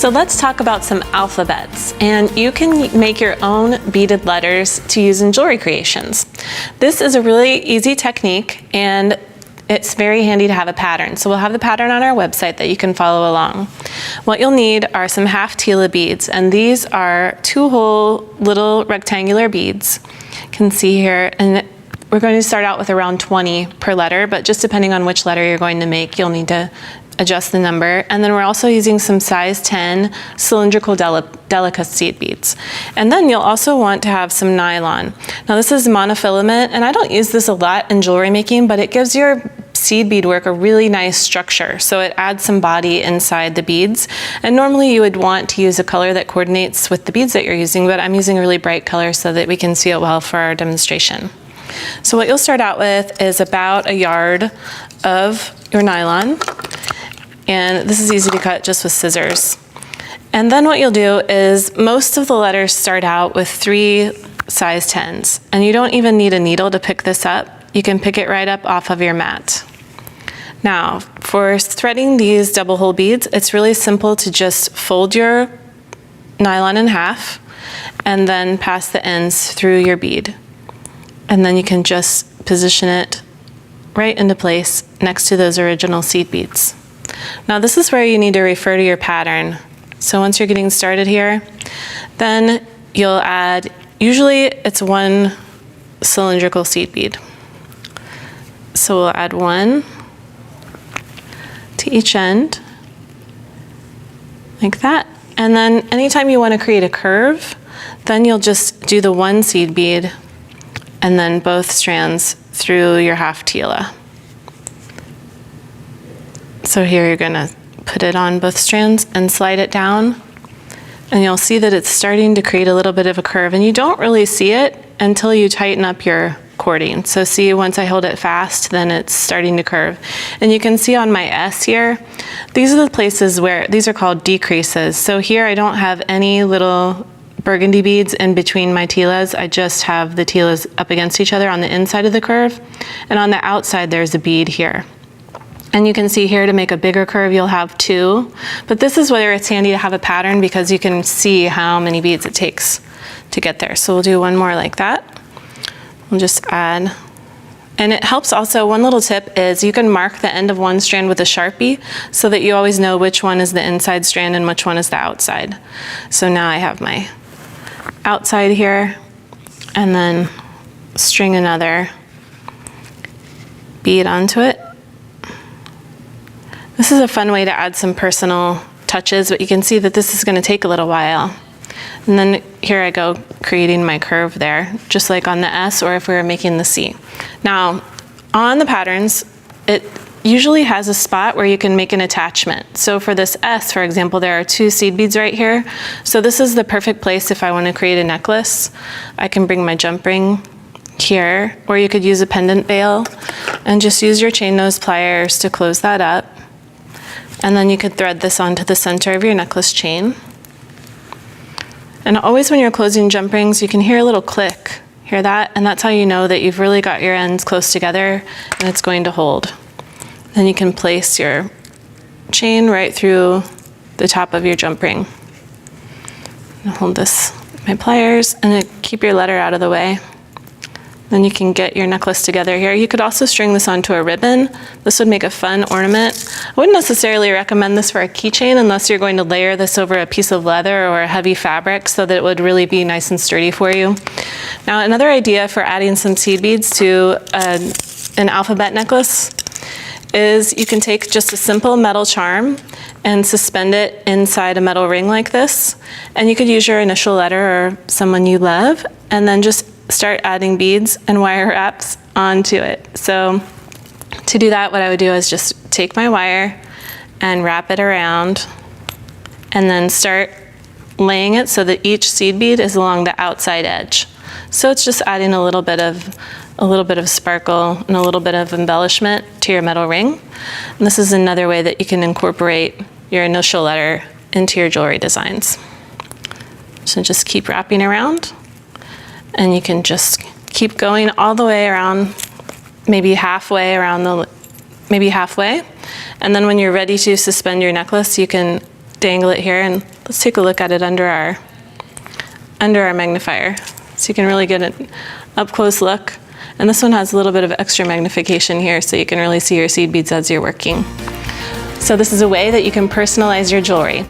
So let's talk about some alphabets, and you can make your own beaded letters to use in jewelry creations. This is a really easy technique, and it's very handy to have a pattern. So we'll have the pattern on our website that you can follow along. What you'll need are some half tila beads, and these are 2-hole little rectangular beads. You can see here, and we're going to start out with around 20 per letter, but just depending on which letter you're going to make, you'll need to adjust the number. And then we're also using some size 10 cylindrical delicacy beads. And then you'll also want to have some nylon. Now this is monofilament, and I don't use this a lot in jewelry making, but it gives your seed beadwork a really nice structure. So it adds some body inside the beads. And normally you would want to use a color that coordinates with the beads that you're using, but I'm using a really bright color so that we can see it well for our demonstration. So what you'll start out with is about a yard of your nylon. And this is easy to cut just with scissors. And then what you'll do is most of the letters start out with 3 size 10s. And you don't even need a needle to pick this up. You can pick it right up off of your mat. Now, for threading these double hole beads, it's really simple to just fold your nylon in half and then pass the ends through your bead. And then you can just position it right into place next to those original seed beads. Now this is where you need to refer to your pattern. So once you're getting started here, then you'll add, usually it's 1 cylindrical seed bead. So we'll add 1 to each end, like that. And then anytime you want to create a curve, then you'll just do the 1 seed bead and then both strands through your half tila. So here you're going to put it on both strands and slide it down, and you'll see that it's starting to create a little bit of a curve, and you don't really see it until you tighten up your cording. So see, once I hold it fast, then it's starting to curve. And you can see on my S here, these are the places where, these are called decreases. So here I don't have any little burgundy beads in between my tilas. I just have the tilas up against each other on the inside of the curve, and on the outside there's a bead here. And you can see here, to make a bigger curve, you'll have 2. But this is where it's handy to have a pattern because you can see how many beads it takes to get there. So we'll do 1 more like that. We'll just add. And it helps also, one little tip is you can mark the end of 1 strand with a Sharpie so that you always know which one is the inside strand and which one is the outside. So now I have my outside here, and then string another bead onto it. This is a fun way to add some personal touches, but you can see that this is going to take a little while. And then here I go creating my curve there, just like on the S or if we were making the C. Now, on the patterns, it usually has a spot where you can make an attachment. So for this S, for example, there are 2 seed beads right here. So this is the perfect place if I want to create a necklace. I can bring my jump ring here, or you could use a pendant bail and just use your chain nose pliers to close that up. And then you could thread this onto the center of your necklace chain. And always when you're closing jump rings, you can hear a little click. Hear that? And that's how you know that you've really got your ends close together and it's going to hold. Then you can place your chain right through the top of your jump ring. And hold this with my pliers and keep your letter out of the way. Then you can get your necklace together here. You could also string this onto a ribbon. This would make a fun ornament. I wouldn't necessarily recommend this for a keychain unless you're going to layer this over a piece of leather or a heavy fabric so that it would really be nice and sturdy for you. Now, another idea for adding some seed beads to an alphabet necklace is you can take just a simple metal charm and suspend it inside a metal ring like this. And you could use your initial letter or someone you love, and then just start adding beads and wire wraps onto it. So to do that, what I would do is just take my wire and wrap it around and then start laying it so that each seed bead is along the outside edge. So it's just adding a little bit of sparkle and a little bit of embellishment to your metal ring. And this is another way that you can incorporate your initial letter into your jewelry designs. So just keep wrapping around. And you can just keep going all the way around, maybe halfway. And then when you're ready to suspend your necklace, you can dangle it here and Let's take a look at it under our magnifier, so you can really get an up close look. And this one has a little bit of extra magnification here, so you can really see your seed beads as you're working. So this is a way that you can personalize your jewelry.